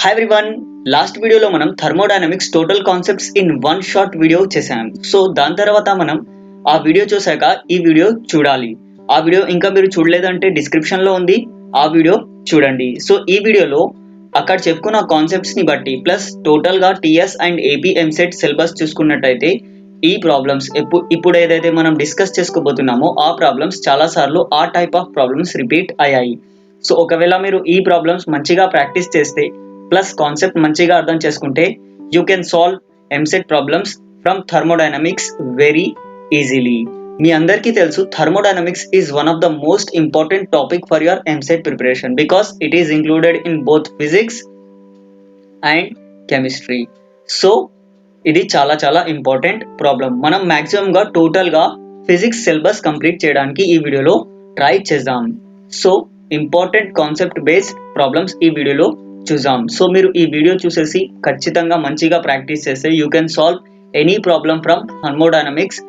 Hi everyone, last వీడియోలో మనం thermodynamics total concepts in one short video చేసాం. So దాని తర్వాత మనం ఆ వీడియో చూసాక ఈ వీడియో చూడాలి. ఆ వీడియో ఇంకా మీరు చూడలేదంటే డిస్క్రిప్షన్ లో ఉంది, ఆ వీడియో చూడండి. సో ఈ వీడియోలో అక్కడ చెప్పుకున్న కాన్సెప్ట్స్ ని బట్టి ప్లస్ టోటల్ గా TS and AP EAMCET syllabus చూసుకున్నట్టయితే ఈ ప్రాబ్లమ్స్ ఇప్పుడు ఏదైతే మనం డిస్కస్ చేసుకోబోతున్నామో ఆ ప్రాబ్లమ్స్ చాలా సార్లు ఆ టైప్ ఆఫ్ ప్రాబ్లమ్స్ రిపీట్ అయ్యాయి. సో ఒకవేళ మీరు ఈ ప్రాబ్లమ్స్ మంచిగా ప్రాక్టీస్ చేస్తే ప్లస్ కాన్సెప్ట్ మంచిగా అర్థం చేసుకుంటే you can solve EAMCET problems from thermodynamics very easily. మీ అందరికీ తెలుసు thermodynamics is one of the most important topic for your EAMCET preparation because it is included in both physics and chemistry. So ఇది చాలా చాలా important problem. మనం maximum గా total గా physics syllabus complete చేయడానికి ఈ వీడియోలో ట్రై చేద్దాం. So important concept based problems ఈ వీడియోలో చూద్దాం. సో మీరు ఈ వీడియో చూసేసి ఖచ్చితంగా మంచిగా ప్రాక్టీస్ చేస్తే you can solve any problem from thermodynamics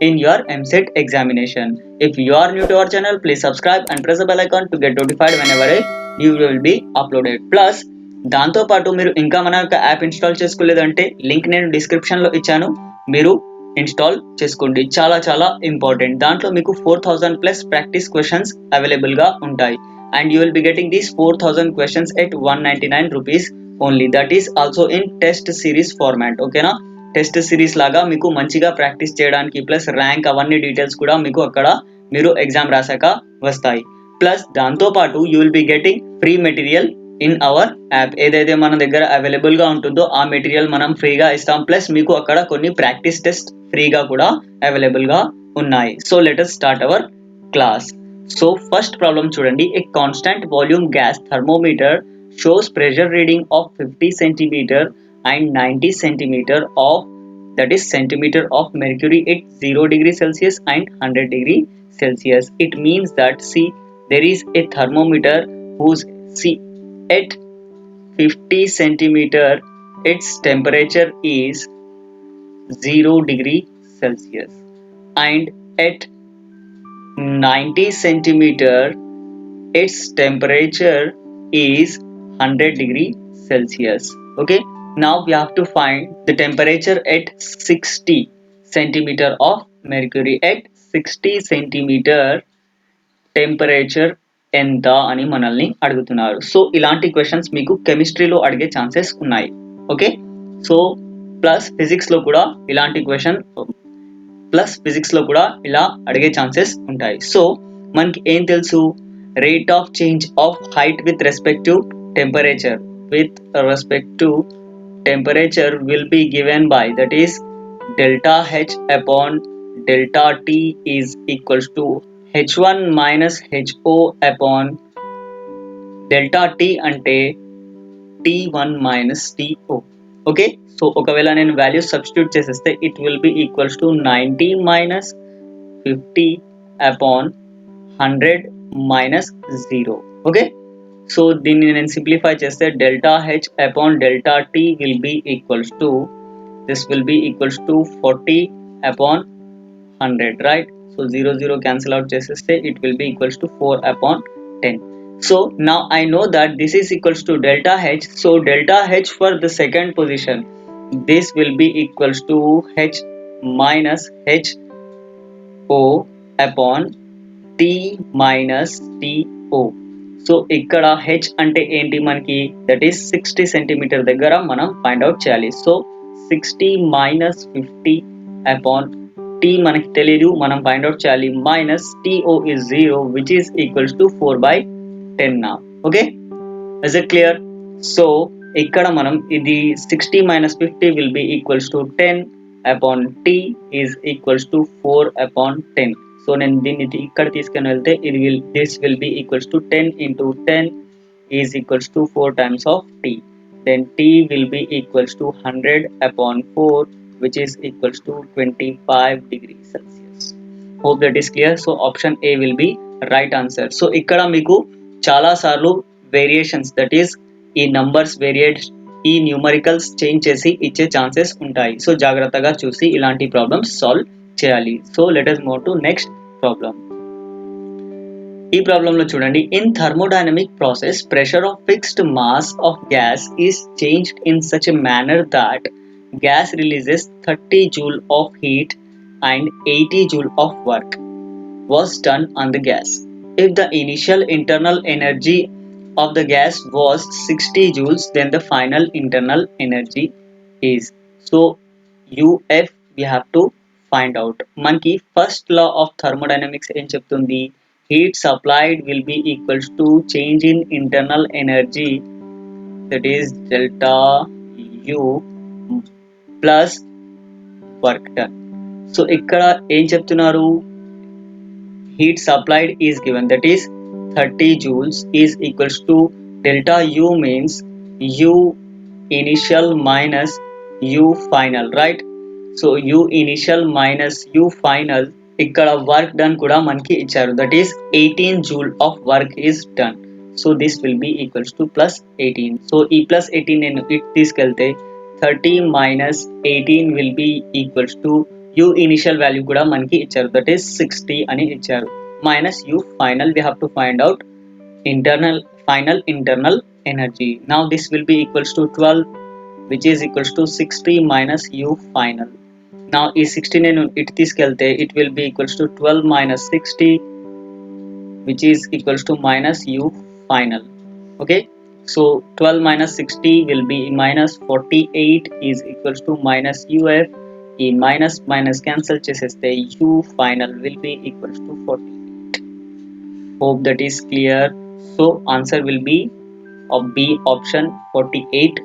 in your MSET examination. If you are new to our channel, please subscribe and press the bell icon to get notified whenever a new video will be uploaded. Plus దాంతో పాటు మీరు ఇంకా మన యొక్క app install చేసుకోలేదంటే link నేను description లో ఇచ్చాను, మీరు ఇన్స్టాల్ చేసుకోండి. చాలా చాలా ఇంపార్టెంట్. దాంట్లో మీకు 4000 ప్లస్ ప్రాక్టీస్ క్వశ్చన్స్ అవైలబుల్ గా ఉంటాయి and you will be getting these 4000 questions at 199 rupees only. That is also in test series format. ఓకేనా? టెస్ట్ సిరీస్ లాగా మీకు మంచిగా ప్రాక్టీస్ చేయడానికి ప్లస్ ర్యాంక్ అవన్నీ డీటెయిల్స్ కూడా మీకు అక్కడ మీరు ఎగ్జామ్ రాసాక వస్తాయి. ప్లస్ దాంతో పాటు you will be getting free material in our app. ఏదైతే మన దగ్గర అవైలబుల్ గా ఉంటుందో ఆ మెటీరియల్ మనం ఫ్రీగా ఇస్తాం. ప్లస్ మీకు అక్కడ కొన్ని ప్రాక్టీస్ టెస్ట్ ఫ్రీగా కూడా అవైలబుల్ గా ఉన్నాయి. So let us start our class. So first problem చూడండి. A constant volume gas thermometer shows pressure reading of 50 centimeter and 90 centimeter of, that is centimeter of mercury at 0 degree Celsius and 100 degree Celsius. It means that see there is a thermometer whose see at 50 centimeter its temperature is 0 degree Celsius and at 90 centimeter its temperature is 100 degree Celsius. Okay, now we have to find the temperature at 60 centimeter of mercury. At 60 centimeter temperature ఎంత అని మనల్ని అడుగుతున్నారు. So ఇలాంటి questions మీకు కెమిస్ట్రీలో అడిగే chances ఉన్నాయి. Okay, so plus physics లో కూడా ఇలాంటి క్వశ్చన్ ప్లస్ ఫిజిక్స్ లో కూడా ఇలా అడిగే ఛాన్సెస్ ఉంటాయి. సో మనకి ఏం తెలుసు? Rate of change of height with respect to temperature. With respect to temperature will be given by, that is delta H upon delta T is equals to H1 minus HO upon delta T అంటే T1 minus TO. Okay, so ఒకవేళ నేను values substitute చేసేస్తే it will be equals to 90 minus 50 upon 100 minus 0. Okay, so దీన్ని నేను simplify చేస్తే delta H upon delta T will be equals to this will be equals to 40 upon 100, right? So 0 cancel out చేసేస్తే it will be equals to 4 upon 10. So now I know that this is equals to delta H. So delta H for the second position this will be equals to H minus H O upon T minus TO. So ఇక్కడ H అంటే ఏంటి మనకి? That is 60 centimetre దగ్గర మనం find out చేయాలి. So 60 minus 50 upon T మనకి తెలియదు, మనం ఫైండ్ అవుట్ చేయాలి. Minus TO is 0 which is equals to 4/10 నా. Okay, is it clear? So ఇక్కడ మనం ఇది 60 minus 50 will be equals to 10 upon T is equals to 4/10. So నేను దీన్ని ఇక్కడ తీసుకుని వెళ్తే this will be equals to 10 into 10 is equals to 4 times of t. Then t will be equals to 100 upon 4 which is equals to 25 degrees Celsius. Hope that is clear. So option A will be right answer. So ఇక్కడ మీకు చాలా సార్లు variations, that is ఈ numbers variate, ఈ numericals change చేసి ఇచ్చే chances ఉంటాయి. So జాగ్రత్తగా చూసి ఇలాంటి ప్రాబ్లమ్స్ సాల్వ్ చేయాలి. So let us move to next problem. ఈ ప్రాబ్లంలో చూడండి, in thermodynamic process pressure of fixed mass of gas is changed in such a manner that gas releases 30 joule of heat and 80 joule of work was done on the gas. If the initial internal energy of the gas was 60 joules, then the final internal energy is. So UF we have to find out. Manki first law of thermodynamics em cheptundi, heat supplied will be equals to change in internal energy, that is delta U plus work done. So ఇక్కడ ఏం చెప్తున్నారు, heat supplied is given, that is 30 joules is equals to delta U means U initial minus U final, right? So U initial minus U final, ఇక్కడ work done కూడా మనకి ఇచ్చారు, that is 18 joule of work is done. So this will be equals to plus 18. So ఈ plus 18 నేను ఇటు తీసుకెళ్తే 30 minus 18 will be equals to U initial value కూడా మనకి ఇచ్చారు, that is 60 అని ఇచ్చారు, minus U final we have to find out final internal energy. Now this will be equals to 12, which is equals to 60 minus U final. Now ఈ 60 నేను ఇటు తీసుకెళ్తే it will be equals to 12 minus 60, which is equals to minus U final. Okay, so 12 minus 60 will be minus 48 is equals to minus UF. ఈ minus cancel చేసేస్తే U final will be equals to 48. Hope that is clear. So answer will be of B option 48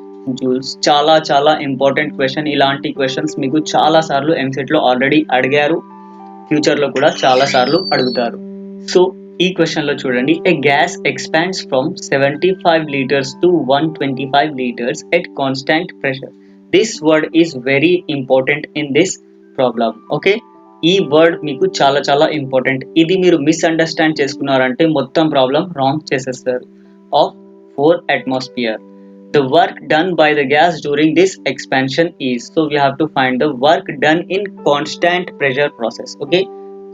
joules. చాలా important question. ఇలాంటి questions మీకు చాలా సార్లు ఎంసెట్ లో already అడిగారు, future లో కూడా చాలా సార్లు అడుగుతారు. సో ఈ క్వశ్చన్ లో చూడండి, a gas expands from 75 liters to 125 liters at constant pressure. This word is very important in this problem. Okay, ఈ వర్డ్ మీకు చాలా ఇంపార్టెంట్. ఇది మీరు మిస్అండర్స్టాండ్ చేసుకున్నారంటే మొత్తం ప్రాబ్లం రాంగ్ చేసేస్తారు. Of 4 atmosphere. The work done by the gas during this expansion is, so we have to find the work done in constant pressure process. Okay,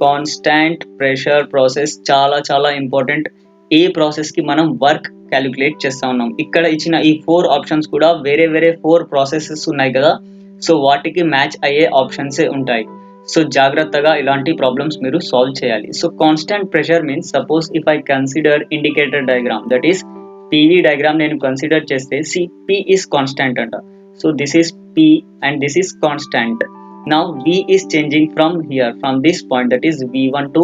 constant pressure process చాలా important. ఏ process కి మనం work calculate చేస్తా ఉన్నాం. ఇక్కడ ఇచ్చిన ఈ 4 options కూడా వేరే 4 ప్రాసెసెస్ ఉన్నాయి కదా, సో వాటికి మ్యాచ్ అయ్యే ఆప్షన్సే ఉంటాయి. సో జాగ్రత్తగా ఇలాంటి ప్రాబ్లమ్స్ మీరు సాల్వ్ చేయాలి. So constant pressure means, suppose if I consider indicator diagram, that is PV diagram నేను కన్సిడర్ చేస్తే, సి P is constant అంట. So this is P and this is constant. Now V is changing from here, from this point, that is V1 to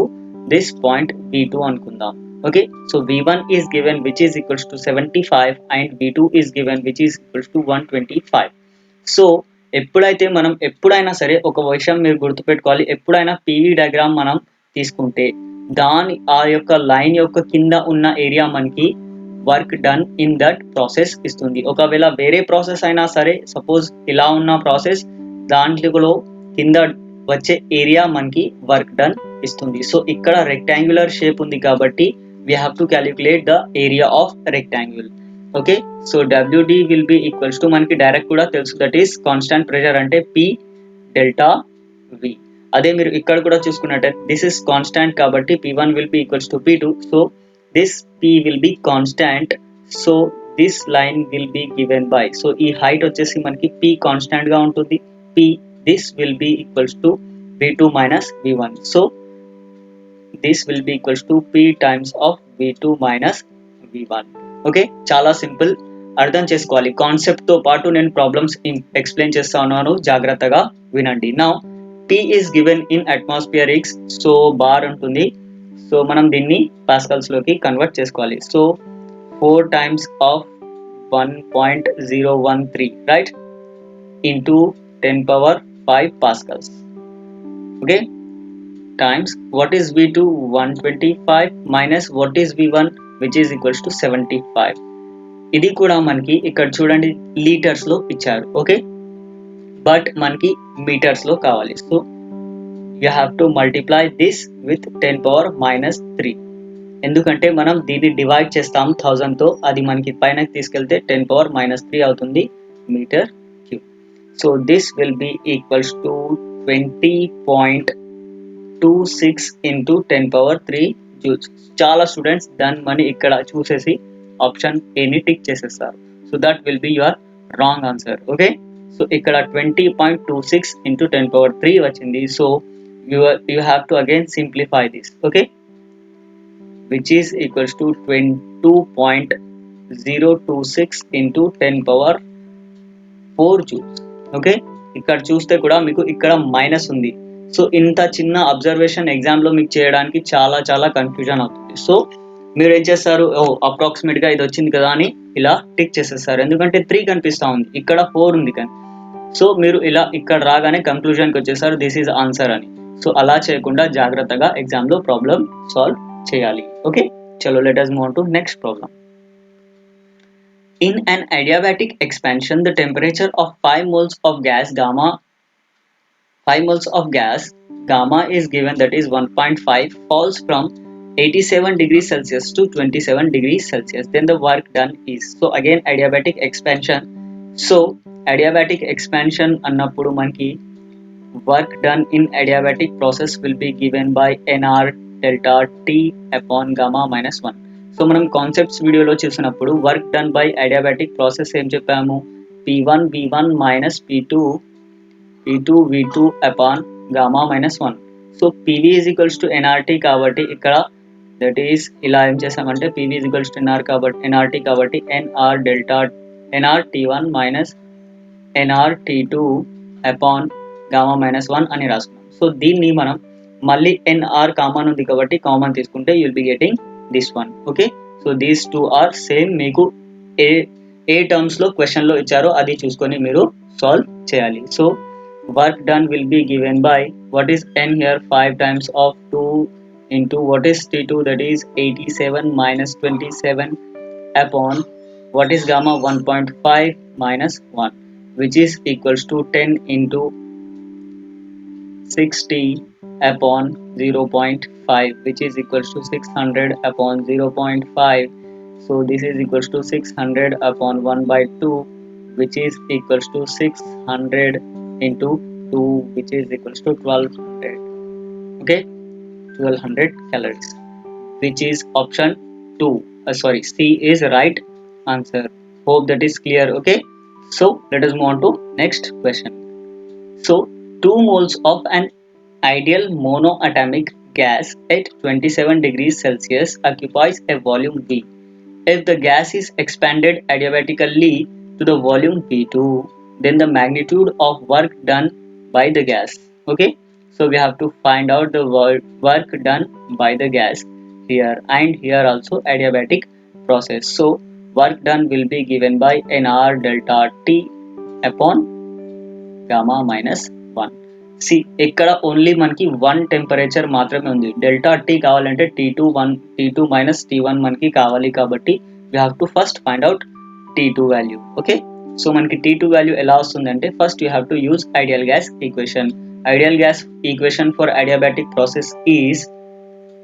this point V2 అనుకుందాం. Okay, so V1 is given which is equals to 75 and V2 is given which is equals to 125. So ఎప్పుడైనా సరే ఒక విషయం మీరు గుర్తుపెట్టుకోవాలి, ఎప్పుడైనా PV diagram మనం తీసుకుంటే దాని ఆ యొక్క లైన్ యొక్క కింద ఉన్న ఏరియా మనకి work done in that process ఇస్తుంది. ఒకవేళ వేరే ప్రాసెస్ అయినా సరే, సపోజ్ ఇలా ఉన్న ప్రాసెస్, దాంట్లో కింద వచ్చే ఏరియా మనకి వర్క్ డన్ ఇస్తుంది. సో ఇక్కడ రెక్టాంగులర్ షేప్ ఉంది కాబట్టి we have to calculate the area of rectangle. Okay, so WD will be equals to, మనకి డైరెక్ట్ కూడా తెలుసు, దట్ ఈస్ కాన్స్టాంట్ ప్రెషర్ అంటే P డెల్టా V. అదే మీరు ఇక్కడ కూడా చూసుకున్నట్టే దిస్ ఇస్ కాన్స్టాంట్ కాబట్టి P1 will be equals to P2. So this P will be constant, so this line will be given by, so ఈ height వచ్చేసి మనకి P constant గా ఉంటుంది, P this will be equals to V2 minus V1. So this will be equals to P times of V2 minus V1. Okay, చాలా simple, అర్థం చేసుకోవాలి. Concept తో పాటు నేను ప్రాబ్లమ్స్ ఎక్స్ప్లెయిన్ చేస్తా ఉన్నాను, జాగ్రత్తగా వినండి. Now P is given in atmospherics, so bar ఉంటుంది. సో మనం దీన్ని పాస్కల్స్ లోకి కన్వర్ట్ చేసుకోవాలి. So 4 times of 1.013 right into 10 power 5 pascals. Okay, times what is V2 125 minus what is V1 which is equals to 75. ఇది కూడా మనకి ఇక్కడ చూడండి లీటర్స్ లో ఇచ్చారు. ఓకే, బట్ మనకి మీటర్స్ లో కావాలి. So you have to multiply this with 10 power minus 3. ఎందుకంటే మనం దీన్ని డివైడ్ చేస్తాం 1000 తో, అది మనకి పైన తీసుకెళ్తే 10 power minus 3 అవుతుంది metre cube. So this will be equals to 20.26 into 10 power 3 joules. చాలా స్టూడెంట్స్ దాని మనీ ఇక్కడ చూసేసి ఆప్షన్ ఏని టిక్ చేసేస్తారు. So that will be your wrong answer. Okay, so ఇక్కడ 20.26 into 10 power 3 వచ్చింది. సో you have to again simplify this. Okay, which is equals to 22.026 into 10 power 4 joules. Okay, ఇక్కడ చూస్తే కూడా మీకు ఇక్కడ మైనస్ ఉంది. సో ఇంత చిన్న అబ్జర్వేషన్ ఎగ్జామ్లో మీకు చేయడానికి చాలా చాలా కన్ఫ్యూజన్ అవుతుంది. సో మీరు ఏం చేస్తారు, అప్రాక్సిమేట్గా ఇది వచ్చింది కదా అని ఇలా టిక్ చేసేస్తారు. ఎందుకంటే 3 కనిపిస్తూ ఉంది, ఇక్కడ 4 ఉంది కానీ. సో మీరు ఇలా ఇక్కడ రాగానే కంక్లూజన్కి వచ్చేసారు దిస్ ఈజ్ ఆన్సర్ అని. సో అలా చేయకుండా జాగ్రత్తగా ఎగ్జామ్లో ప్రాబ్లం సాల్వ్ చేయాలి. ఓకే, చలో let us move on to next problem. In an adiabatic expansion, the temperature of 5 moles of gas gamma is given, that is 1.5, falls from 87 degrees Celsius to 27 degrees Celsius. Then the work done is, so again adiabatic expansion. So adiabatic expansion annappudu manki work done in adiabatic process will be given by nr delta T upon gamma minus 1. So మనం concepts వీడియోలో చూసినప్పుడు work done by adiabatic process ఏం చెప్పాము, P1 V1 minus P2 V2 upon gamma minus 1. So PV is equals to NRT కాబట్టి ఇక్కడ that is ఇలా ఏం చేసామంటే PV is equals to NRT కాబట్టి NR delta NR T1 minus NR T2 upon gamma minus 1 అని రాసుకున్నాం. So దీన్ని మనం మళ్ళీ NR కామన్ ఉంది కాబట్టి కామన్ తీసుకుంటే you will be getting this one. Okay, so these two are same. మీకు ఏ టర్మ్స్ లో క్వశ్చన్ లో ఇచ్చారో అది చూసుకొని మీరు సాల్వ్ చేయాలి. So work done will be given by what is n here, 5 times of 2 into what is T2, that is 87 minus 27 upon what is gamma, 1.5 minus 1, which is equals to 10 into 60 upon 0.5, which is equals to 600 upon 0.5. So this is equals to 600 upon 1 by 2, which is equals to 600 into 2, which is equals to 1200. Okay, 1200 calories, which is option 2. Sorry, C is right answer. Hope that is clear. Okay, so let us move on to next question. So 2 moles of an ideal monoatomic gas at 27 degrees Celsius occupies a volume V. If the gas is expanded adiabatically to the volume V2, then the magnitude of work done by the gas. Okay, so we have to find out the work done by the gas here and here also adiabatic process. So work done will be given by NR delta T upon gamma minus 1. C ఇక్కడ only మనకి 1 temperature మాత్రమే ఉంది. Delta T కావాలంటే T2 minus T1 మనకి కావాలి కాబట్టి we have to first find out T2 value. Okay, so మనకి T2 value ఎలా వస్తుందంటే first you have to use ideal gas equation. Ideal gas equation for adiabatic process is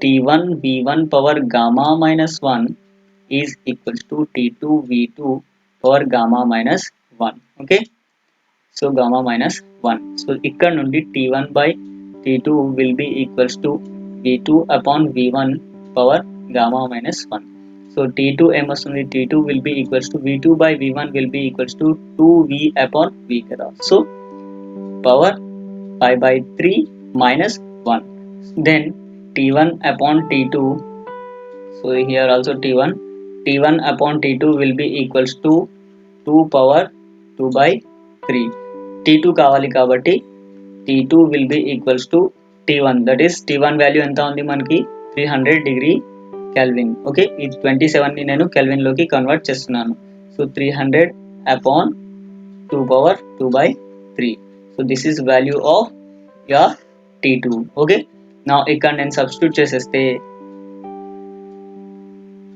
T1 V1 power gamma minus 1 is equals to T2 V2 power gamma minus 1. Okay, so gamma minus 1. So ఇక్కడ నుండి T1 by T2 will be equals to V2 upon V1 power gamma minus 1. So T2 ఏం వస్తుంది, T2 will be equals to V2 by V1 will be equals to 2V upon V కదా. So power 5 by 3 minus 1. Then T1 upon T2, so here also T1 upon T2 will be equals to 2 power 2 by 3. T2 కావాలి కాబట్టి T2 will be equals to T1, that is T1 value ఎంత ఉంది మనకి 300 degree kelvin. Okay, ఈ 27 ని నేను kelvin లోకి convert చేస్తున్నాను. So 300 upon 2 power 2 by 3. So this is value of your T2. Okay, నా ఇక్కడ నేను సబ్స్టిట్యూట్ చేసేస్తే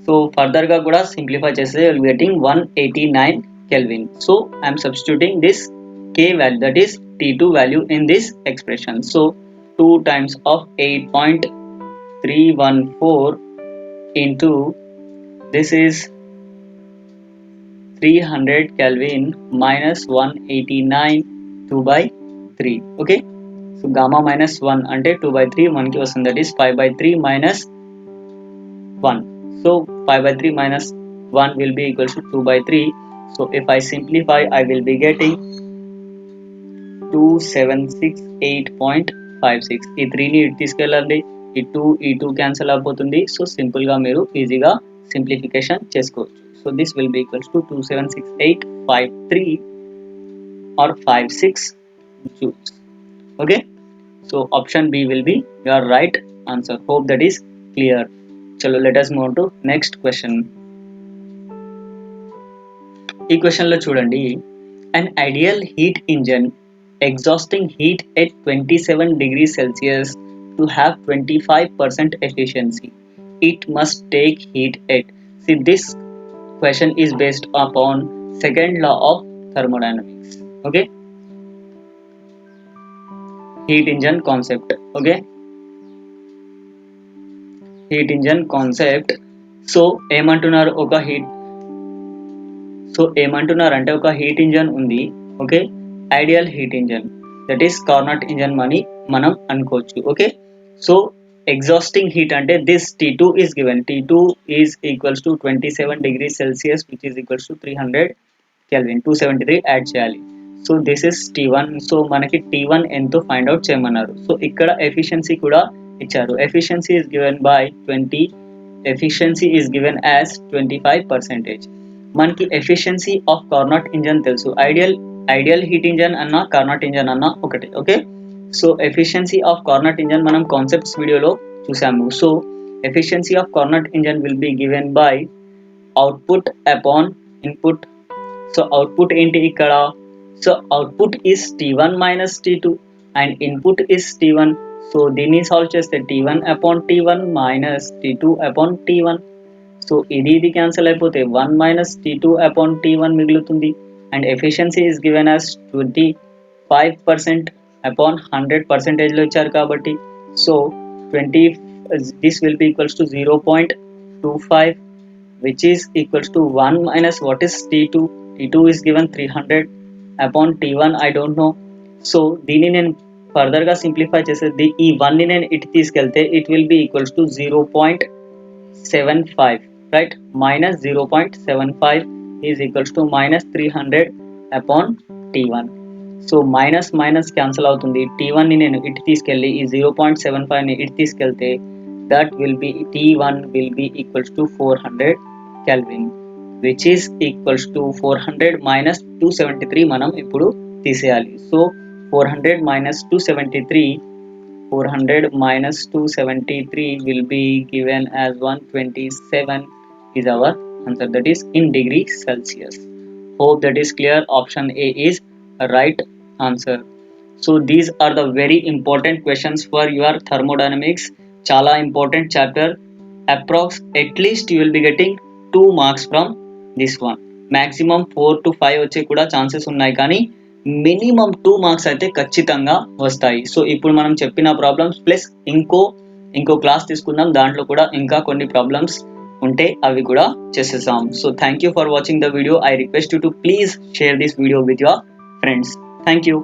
సో ఫర్దర్ గా కూడా సింప్లిఫై చేస్తే you will getting 189 Kelvin. So I am substituting this K value, that is T2 value, in this expression. So 2 times of 8.314 into this is 300 Kelvin minus 189 2 by 3. Okay, so gamma minus 1 అంటే 2 by 3 మనకి వస్తుంది, that is 5 by 3 minus 1. So 5 by 3 minus 1 will be equals to 2 by 3. So if I simplify, I will be getting 2768.56. ఈ 3ని ఇటు తీసుకెళ్ళండి, ఈ 2 cancel అయిపోతుంది. So సింపుల్గా మీరు ఈజీగా సింప్లిఫికేషన్ చేసుకోవచ్చు. So this will be equals to 276853 or 56 joules. Okay, so option B will be your right answer. Hope that is clear. Chalo, let us move on to next question. ఈ question లో చూడండి, an ideal heat engine exhausting heat at 27 degrees Celsius to have 25% efficiency, it must take heat at. See, this question is based upon second law of thermodynamics. Okay, heat engine concept. Okay, heat engine concept. So ఏమంటున్నారు, ఏమంటున్నారంటే ఒక heat engine ఉంది. Okay, ideal heat engine, that is Carnot engine అని మనం అనుకోవచ్చు. Okay, so exhausting heat అంటే this T2 is given. T2 is equals to 27 degrees Celsius which is equals to 300 Kelvin. 273 add చేయాలి. So this is T1. So మనకి T1 ఎంతో find out చేయమన్నారు. So ఇక్కడ efficiency కూడా ఇచ్చారు. Efficiency is given by 20. Efficiency is given as 25%. మనకి efficiency of Carnot engine తెలుసు. Ideal heat engine అన్న కార్నాట్ ఇంజన్ అన్న ఒకటి. Okay, so efficiency of Carnot engine మనం కాన్సెప్ట్స్ వీడియోలో చూసాము. So efficiency of Carnot engine will be given by output upon input. So output ఏంటి ఇక్కడ? So output is T1 minus T2 and input is T1. So దీన్ని solve చేస్తే T1 upon T1 minus T2 upon T1. So ఇది cancel అయిపోతే 1 minus T2 upon T1 మిగులుతుంది. And efficiency is given as 25% upon 100% లో ఇచ్చారు కాబట్టి. So 20 this will be equals to 0.25 which is equals to 1 minus what is T2. T2 is given 300 upon T1 I don't know. So దీన్ని నేను further గా simplify చేసేది, ఈ 1 ని నేను ఇటు తీసుకెళ్తే it will be equals to 0.75, right? Minus 0.75 is equals to minus 300 upon T1. So minus minus cancel అవుతుంది. T1 ని నేను ఇటు తీసుకెళ్ళి ఈ 0.75 ని ఇటు తీసుకెళ్తే that will be T1 will be equals to 400 Kelvin which is equals to 400 minus 273 మనం ఇప్పుడు తీసేయాలి. So 400 minus 273 will be given as 127 is our answer, that is in degree Celsius. Hope that is clear. Option A is right answer. So these are the very important questions for your thermodynamics. Chala important chapter. Approx at least you will be getting 2 marks from this one. Maximum 4 to 5 వచ్చే కూడా chances ఉన్నాయి, కానీ minimum 2 marks అయితే ఖచ్చితంగా వస్తాయి. So ఇప్పుడు మనం చెప్పిన ప్రాబ్లమ్స్ ప్లస్ ఇంకో క్లాస్ తీసుకుందాం, దాంట్లో కూడా ఇంకా కొన్ని ప్రాబ్లమ్స్ ఉంటే అవి కూడా చేసేసాం. So thank you for watching the video. I request you to please share this video with your friends. Thank you.